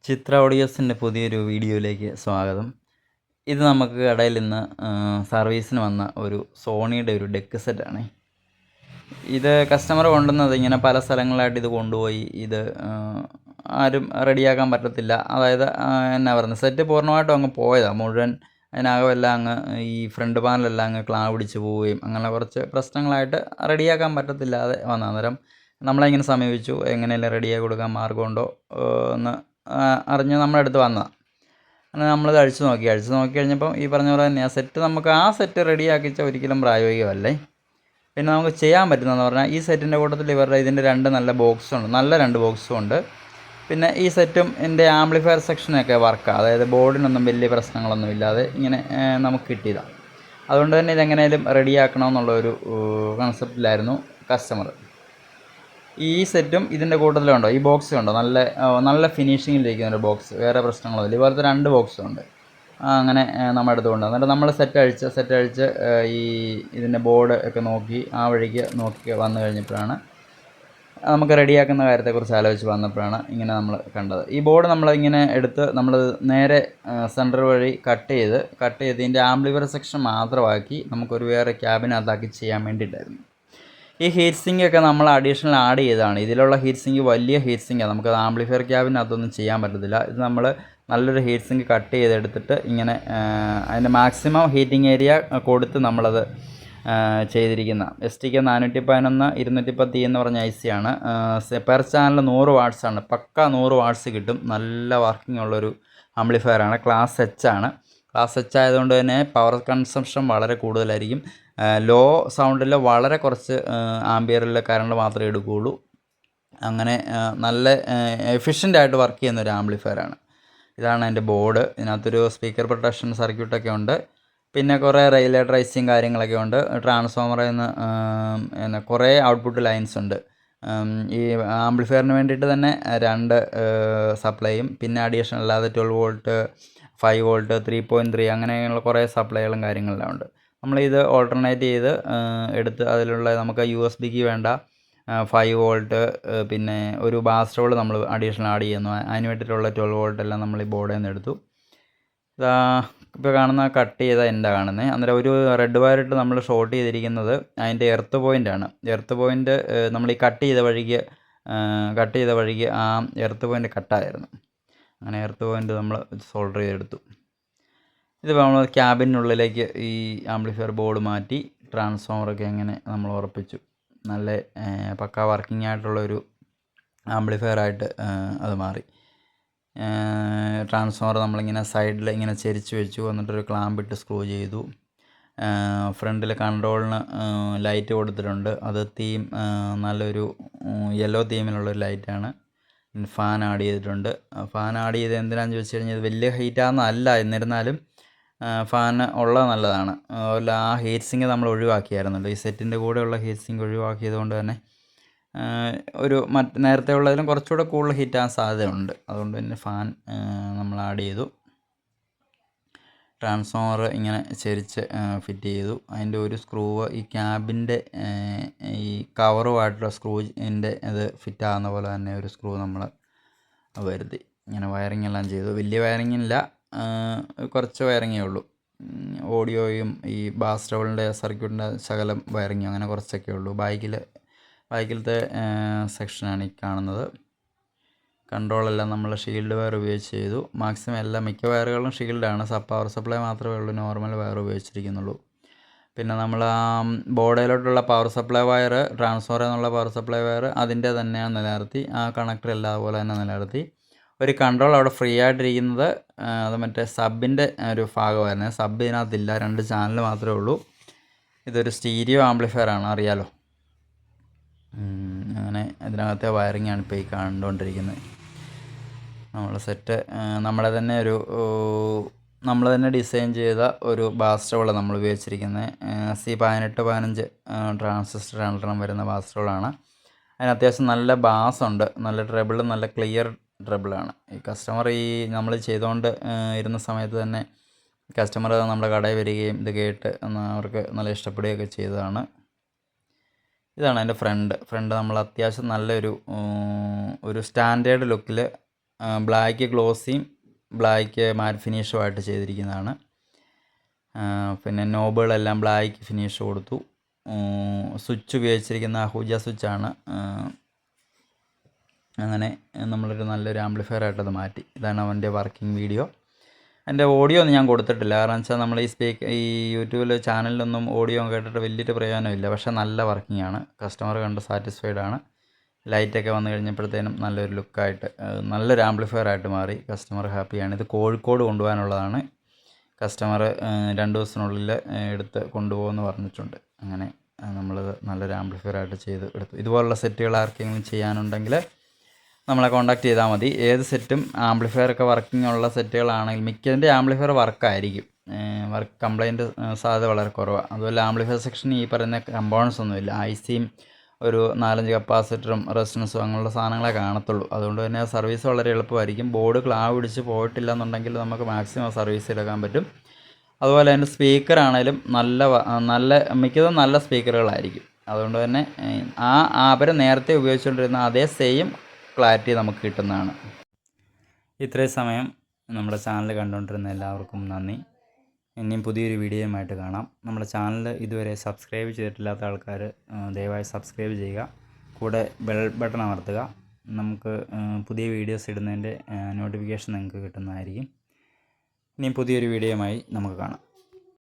ചിത്ര ഓഡിയോസിൻ്റെ പുതിയൊരു വീഡിയോയിലേക്ക് സ്വാഗതം. ഇത് നമുക്ക് കടയിൽ നിന്ന് സർവീസിന് വന്ന ഒരു സോണിയുടെ ഒരു ഡെക്ക് സെറ്റാണ്. ഇത് കസ്റ്റമർ കൊണ്ടുവന്നത് ഇങ്ങനെ പല സ്ഥലങ്ങളിലായിട്ട് ഇത് കൊണ്ടുപോയി ഇത് ആരും റെഡിയാക്കാൻ പറ്റത്തില്ല. അതായത് എന്നാ പറയുന്നത്, സെറ്റ് പൂർണ്ണമായിട്ടും അങ്ങ് പോയതാണ് മുഴുവൻ. അതിനകമെല്ലാം അങ്ങ് ഈ ഫ്രണ്ട് പാനലെല്ലാം അങ്ങ് ക്ലാ പിടിച്ച് പോവുകയും അങ്ങനെ കുറച്ച് പ്രശ്നങ്ങളായിട്ട് റെഡിയാക്കാൻ പറ്റത്തില്ലാതെ വന്ന അന്നേരം നമ്മളെങ്ങനെ സമീപിച്ചു, എങ്ങനെയെല്ലാം റെഡിയാക്കി കൊടുക്കാൻ മാർഗമുണ്ടോ എന്ന് അറിഞ്ഞ് നമ്മുടെ അടുത്ത് വന്നതാണ്. അങ്ങനെ നമ്മളത് അഴിച്ചു നോക്കി കഴിഞ്ഞപ്പം ഈ പറഞ്ഞ പോലെ തന്നെ ആ സെറ്റ് നമുക്ക് ആ സെറ്റ് റെഡിയാക്കിച്ചാൽ ഒരിക്കലും പ്രായോഗികമല്ലേ. പിന്നെ നമുക്ക് ചെയ്യാൻ പറ്റുന്നതെന്ന് പറഞ്ഞാൽ ഈ സെറ്റിൻ്റെ കൂട്ടത്തിൽ ഇവരുടെ ഇതിൻ്റെ രണ്ട് നല്ല ബോക്സുണ്ട്, നല്ല രണ്ട് ബോക്സും ഉണ്ട്. പിന്നെ ഈ സെറ്റും എൻ്റെ ആംപ്ലിഫയർ സെക്ഷനൊക്കെ വർക്കാണ്, അതായത് ബോർഡിനൊന്നും വലിയ പ്രശ്നങ്ങളൊന്നും ഇല്ലാതെ ഇങ്ങനെ നമുക്ക് കിട്ടിയതാണ്. അതുകൊണ്ട് തന്നെ ഇതെങ്ങനെയും റെഡിയാക്കണമെന്നുള്ളൊരു കൺസെപ്റ്റിലായിരുന്നു കസ്റ്റമർ. ഈ സെറ്റും ഇതിൻ്റെ കൂട്ടത്തിലുണ്ടോ, ഈ ബോക്സ് ഉണ്ടോ, നല്ല ഫിനിഷിങ്ങിലിരിക്കുന്ന ഒരു ബോക്സ്, വേറെ പ്രശ്നങ്ങളൊന്നുമില്ല. ഇതുപോലത്തെ രണ്ട് ബോക്സുണ്ട്. അങ്ങനെ നമ്മുടെ അടുത്ത് കൊണ്ട് എന്നിട്ട് നമ്മൾ സെറ്റ് അഴിച്ച് ഈ ഇതിൻ്റെ ബോർഡ് ഒക്കെ നോക്കി ആ വഴിക്ക് നോക്കി വന്നു കഴിഞ്ഞപ്പോഴാണ് നമുക്ക് റെഡിയാക്കുന്ന കാര്യത്തെക്കുറിച്ച് ആലോചിച്ച് വന്നപ്പോഴാണ് ഇങ്ങനെ നമ്മൾ കണ്ടത്. ഈ ബോർഡ് നമ്മളിങ്ങനെ എടുത്ത് നമ്മൾ നേരെ സെൻറ്റർ വഴി കട്ട് ചെയ്ത് ഇതിൻ്റെ ആംപ്ലിഫയർ സെക്ഷൻ മാത്രമാക്കി നമുക്കൊരു വേറെ ക്യാബിനകത്താക്കി ചെയ്യാൻ വേണ്ടിയിട്ടായിരുന്നു. ഈ ഹീറ്റ് സിങ്ക് ഒക്കെ നമ്മൾ അഡീഷണൽ ആഡ് ചെയ്തതാണ്. ഇതിലുള്ള ഹീറ്റ് സിങ്ക് വലിയ ഹീറ്റ് സിങ്കാണ്, നമുക്കത് ആംപ്ലിഫയർ ക്യാബിനകത്തൊന്നും ചെയ്യാൻ പറ്റത്തില്ല. ഇത് നമ്മൾ നല്ലൊരു ഹീറ്റ് സിങ്ക് കട്ട് ചെയ്തെടുത്തിട്ട് ഇങ്ങനെ അതിൻ്റെ മാക്സിമം ഹീറ്റിംഗ് ഏരിയ കൊടുത്ത് നമ്മളത് ചെയ്തിരിക്കുന്ന STK 411 210 എന്ന് പറഞ്ഞ IC ആണ്. പെർ ചാനൽ 100 വാട്ട്സാണ്, പക്ക 100 വാട്ട്സ് കിട്ടും. നല്ല വർക്കിംഗ് ഉള്ളൊരു ആംപ്ലിഫയറാണ്. ക്ലാസ് H ആണ്. ക്ലാസ് H ആയതുകൊണ്ട് തന്നെ പവർ കൺസംഷൻ വളരെ കൂടുതലായിരിക്കും. ലോ സൗണ്ടിൽ വളരെ കുറച്ച് ആംബിയറിൽ കറണ്ട് മാത്രമേ എടുക്കുകയുള്ളൂ. അങ്ങനെ നല്ല എഫിഷ്യൻ്റായിട്ട് വർക്ക് ചെയ്യുന്ന ഒരു ആംപ്ലിഫയറാണ്. ഇതാണ് എൻ്റെ ബോർഡ്. ഇതിനകത്തൊരു സ്പീക്കർ പ്രൊട്ടക്ഷൻ സർക്യൂട്ടൊക്കെ ഉണ്ട്. പിന്നെ കുറേ റെയിലേ ട്രേസിങ് കാര്യങ്ങളൊക്കെ ഉണ്ട്. ട്രാൻസ്ഫോമറിൽ നിന്ന് കുറേ ഔട്ട്പുട്ട് ലൈൻസ് ഉണ്ട്. ഈ ആംപ്ലിഫയറിന് വേണ്ടിയിട്ട് തന്നെ 2 സപ്ലൈയും പിന്നെ അഡീഷണൽ അല്ലാതെ 12 വോൾട്ട് 5 വോൾട്ട് 3.3 അങ്ങനെയുള്ള കുറേ സപ്ലൈകളും കാര്യങ്ങളെല്ലാം ഉണ്ട്. നമ്മളിത് ഓൾട്ടർനേറ്റ് ചെയ്ത് എടുത്ത് അതിലുള്ള നമുക്ക് USB വേണ്ട 5 വോൾട്ട് പിന്നെ ഒരു ബാസ് ട്രബിൾ നമ്മൾ അഡീഷണൽ ആഡ് ചെയ്യുന്നു. അതിന് വേണ്ടിയിട്ടുള്ള 12 വോൾട്ട് എല്ലാം നമ്മൾ ഈ ബോർഡിൽ നിന്ന് എടുത്തു. ഇതാ ഇപ്പോൾ കാണുന്ന കട്ട് ചെയ്ത എൻ്റെ കാണുന്നത്. അന്നേരം ഒരു റെഡ് വയറിട്ട് നമ്മൾ ഷോർട്ട് ചെയ്തിരിക്കുന്നത് അതിൻ്റെ എർത്ത് പോയിൻ്റാണ്. എർത്ത് പോയിൻ്റ് നമ്മൾ ഈ കട്ട് ചെയ്ത വഴിക്ക് ആ എർത്ത് പോയിൻ്റ് കട്ടായിരുന്നു. അങ്ങനെ എർത്ത് പോയിൻ്റ് നമ്മൾ സോൾഡർ ചെയ്തെടുത്തു. ഇത് നമ്മൾ ക്യാബിനുള്ളിലേക്ക് ഈ ആംപ്ലിഫയർ ബോർഡ് മാറ്റി ട്രാൻസ്ഫോമറൊക്കെ അങ്ങനെ നമ്മൾ ഉറപ്പിച്ചു. നല്ല പക്ക വർക്കിംഗ് ആയിട്ടുള്ളൊരു ആംപ്ലിഫയറായിട്ട് അത് മാറി. ട്രാൻസ്ഫോമർ നമ്മളിങ്ങനെ സൈഡിൽ ഇങ്ങനെ ചെരിച്ച് വെച്ചു, എന്നിട്ടൊരു ക്ലാമ്പിട്ട് സ്ക്രൂ ചെയ്തു. ഫ്രണ്ടിൽ കൺട്രോളിന് ലൈറ്റ് കൊടുത്തിട്ടുണ്ട്. അത് നല്ലൊരു യെല്ലോ തീമിലുള്ളൊരു ലൈറ്റാണ്. ഫാൻ ആഡ് ചെയ്തിട്ടുണ്ട്. ഫാൻ ആഡ് ചെയ്ത് എന്തിനാണെന്ന് ചോദിച്ചു കഴിഞ്ഞാൽ ഇത് വലിയ ഹീറ്റാണെന്നല്ല, എന്നിരുന്നാലും ഫാൻ ഉള്ളത് നല്ലതാണ്. അതുപോലെ ആ ഹീറ്റ് സിങ്ക് നമ്മൾ ഒഴിവാക്കിയായിരുന്നല്ലോ, ഈ സെറ്റിൻ്റെ കൂടെയുള്ള ഹീറ്റ് സിങ്ക് ഒഴിവാക്കിയത് കൊണ്ട് തന്നെ ഒരു നേരത്തെ ഉള്ളതിലും കുറച്ചുകൂടെ കൂടുതൽ ഹീറ്റാകാൻ സാധ്യതയുണ്ട്. അതുകൊണ്ട് തന്നെ ഫാൻ നമ്മൾ ആഡ് ചെയ്തു. ട്രാൻസ്ഫോമർ ഇങ്ങനെ ചെരിച്ച് ഫിറ്റ് ചെയ്തു. അതിൻ്റെ ഒരു സ്ക്രൂവ് ഈ ക്യാബിൻ്റെ ഈ കവറുമായിട്ടുള്ള സ്ക്രൂവിൻ്റെ ഇത് ഫിറ്റാകുന്ന പോലെ തന്നെ ഒരു സ്ക്രൂ നമ്മൾ വരുത്തി. ഇങ്ങനെ വയറിംഗ് എല്ലാം ചെയ്തു. വലിയ വയറിംഗ് ഇല്ല, കുറച്ച് വയറിങ്ങേ ഉള്ളൂ. ഓഡിയോയും ഈ ബാസ് ട്രബിളിൻ്റെ സർക്യൂട്ടിൻ്റെ ശകലം വയറിങ്ങും അങ്ങനെ കുറച്ചൊക്കെ ഉള്ളൂ. ബാക്കിലത്തെ സെക്ഷനാണ് ഈ കാണുന്നത്. കൺട്രോളെല്ലാം നമ്മൾ ഷീൽഡ് വയർ ഉപയോഗിച്ച് ചെയ്തു. മാക്സിമം മിക്ക വയറുകളും ഷീൽഡാണ്. പവർ സപ്ലൈ മാത്രമേ ഉള്ളൂ നോർമൽ വയർ ഉപയോഗിച്ചിരിക്കുന്നുള്ളൂ. പിന്നെ നമ്മൾ ആ ബോർഡിലോട്ടുള്ള പവർ സപ്ലൈ വയർ, ട്രാൻസ്ഫോമറിൽ നിന്നുള്ള പവർ സപ്ലൈ വയർ അതിൻ്റെ തന്നെയാണ് നിലനിർത്തി. ആ കണക്ടർ എല്ലാം അതുപോലെ തന്നെ നിലനിർത്തി. ഒരു കൺട്രോൾ അവിടെ ഫ്രീ ആയിട്ടിരിക്കുന്നത് അത് മറ്റേ സബിൻ്റെ ഒരു ഭാഗമായിരുന്നു. സബ് ഇതിനകത്തില്ല, 2 ചാനൽ മാത്രമേ ഉള്ളൂ. ഇതൊരു സ്റ്റീരിയോ ആംപ്ലിഫയറാണ്, അറിയാലോ. അങ്ങനെ ഇതിനകത്തെ വയറിങ്ങാണ് ഇപ്പോൾ ഈ കണ്ടുകൊണ്ടിരിക്കുന്നത്. നമ്മൾ തന്നെ ഡിസൈൻ ചെയ്ത ഒരു ബാസ് ട്രബിൾ നമ്മൾ ഉപയോഗിച്ചിരിക്കുന്നത്. C1815 ട്രാൻസിസ്റ്റർ 2 വരുന്ന ബാസ് ട്രബിളാണ്. അതിന് അത്യാവശ്യം നല്ല ബാസ് ഉണ്ട്, നല്ല ട്രബിൾ, നല്ല ക്ലിയർ ട്രബിളാണ്. ഈ കസ്റ്റമർ നമ്മൾ ചെയ്തുകൊണ്ട് ഇരുന്ന സമയത്ത് തന്നെ കസ്റ്റമർ നമ്മുടെ കടയിൽ വരികയും ഇത് കേട്ട് അവർക്ക് നല്ല ഇഷ്ടപ്പെടുകയൊക്കെ ചെയ്തതാണ്. ഇതാണ് അതിൻ്റെ ഫ്രണ്ട് നമ്മൾ അത്യാവശ്യം നല്ലൊരു സ്റ്റാൻഡേർഡ് ലുക്കിൽ ബ്ലാക്ക് ഗ്ലോസിയും ബ്ലാക്ക് മാറ്റ് ഫിനിഷുമായിട്ട് ചെയ്തിരിക്കുന്നതാണ്. പിന്നെ നോബുകളെല്ലാം ബ്ലാക്ക് ഫിനിഷ് കൊടുത്തു. സ്വിച്ച് ഉപയോഗിച്ചിരിക്കുന്ന അഹൂജ സ്വിച്ചാണ്. അങ്ങനെ നമ്മളൊരു നല്ലൊരു ആംപ്ലിഫയറായിട്ടത് മാറ്റി. ഇതാണ് അവൻ്റെ വർക്കിംഗ് വീഡിയോ. എൻ്റെ ഓഡിയോ ഒന്നും ഞാൻ കൊടുത്തിട്ടില്ല, കാരണം വെച്ചാൽ നമ്മൾ ഈ യൂട്യൂബിൽ ചാനലിലൊന്നും ഓഡിയോ കേട്ടിട്ട് വലിയൊരു പ്രയോജനമില്ല. പക്ഷേ നല്ല വർക്കിംഗ് ആണ്, കസ്റ്റമർ കണ്ട് സാറ്റിസ്ഫൈഡ് ആണ്. ലൈറ്റൊക്കെ വന്നു കഴിഞ്ഞപ്പോഴത്തേനും നല്ലൊരു ലുക്കായിട്ട് നല്ലൊരു ആംപ്ലിഫയറായിട്ട് മാറി. കസ്റ്റമർ ഹാപ്പിയാണ്. ഇത് കോഴിക്കോട് കൊണ്ടുപോകാനുള്ളതാണ്. കസ്റ്റമർ 2 ദിവസത്തിനുള്ളിൽ എടുത്ത് കൊണ്ടുപോകുമെന്ന് പറഞ്ഞിട്ടുണ്ട്. അങ്ങനെ നമ്മളത് നല്ലൊരു ആംപ്ലിഫയറായിട്ട് ചെയ്ത് എടുത്തു. ഇതുപോലുള്ള സെറ്റുകൾ ആർക്കെങ്കിലും ചെയ്യാനുണ്ടെങ്കിൽ നമ്മളെ കോൺടാക്ട് ചെയ്താൽ മതി. ഏത് സെറ്റും ആംപ്ലിഫയറൊക്കെ വർക്കിംഗ് ഉള്ള സെറ്റുകളാണെങ്കിൽ മിക്കതിൻ്റെ ആംപ്ലിഫയർ വർക്കായിരിക്കും. വർക്ക് കംപ്ലൈൻറ്റ് സാധ്യത വളരെ കുറവാണ്. അതുപോലെ ആംപ്ലിഫയർ സെക്ഷൻ ഈ പറയുന്ന കമ്പോണൻസ് ഒന്നുമില്ല. ഐസിയും ഒരു 4-5 കപ്പാസിറ്ററും റെസിസ്റ്റൻസും അങ്ങനെയുള്ള സാധനങ്ങളെ കാണത്തുള്ളൂ. അതുകൊണ്ട് തന്നെ സർവീസ് വളരെ എളുപ്പമായിരിക്കും. ബോർഡ് ക്ലാവ് പിടിച്ച് പോയിട്ടില്ല എന്നുണ്ടെങ്കിൽ നമുക്ക് മാക്സിമം സർവീസ് എടുക്കാൻ പറ്റും. അതുപോലെ തന്നെ സ്പീക്കറാണേലും നല്ല മിക്കതും നല്ല സ്പീക്കറുകളായിരിക്കും. അതുകൊണ്ട് തന്നെ അവർ നേരത്തെ ഉപയോഗിച്ചുകൊണ്ടിരുന്ന അതേ സെയിം ക്ലാരിറ്റി നമുക്ക് കിട്ടുന്നതാണ്. ഇത്രയും സമയം നമ്മുടെ ചാനൽ കണ്ടുകൊണ്ടിരുന്ന എല്ലാവർക്കും നന്ദി. ഇനിയും പുതിയൊരു വീഡിയോയുമായിട്ട് കാണാം. നമ്മുടെ ചാനൽ ഇതുവരെ സബ്സ്ക്രൈബ് ചെയ്തിട്ടില്ലാത്ത ആൾക്കാർ ദയവായി സബ്സ്ക്രൈബ് ചെയ്യുക. കൂടെ ബെൽ ബട്ടൺ അമർത്തുക. നമുക്ക് പുതിയ വീഡിയോസ് ഇടുന്നതിൻ്റെ നോട്ടിഫിക്കേഷൻ നിങ്ങൾക്ക് കിട്ടുന്നതായിരിക്കും. ഇനിയും പുതിയൊരു വീഡിയോയുമായി നമുക്ക് കാണാം.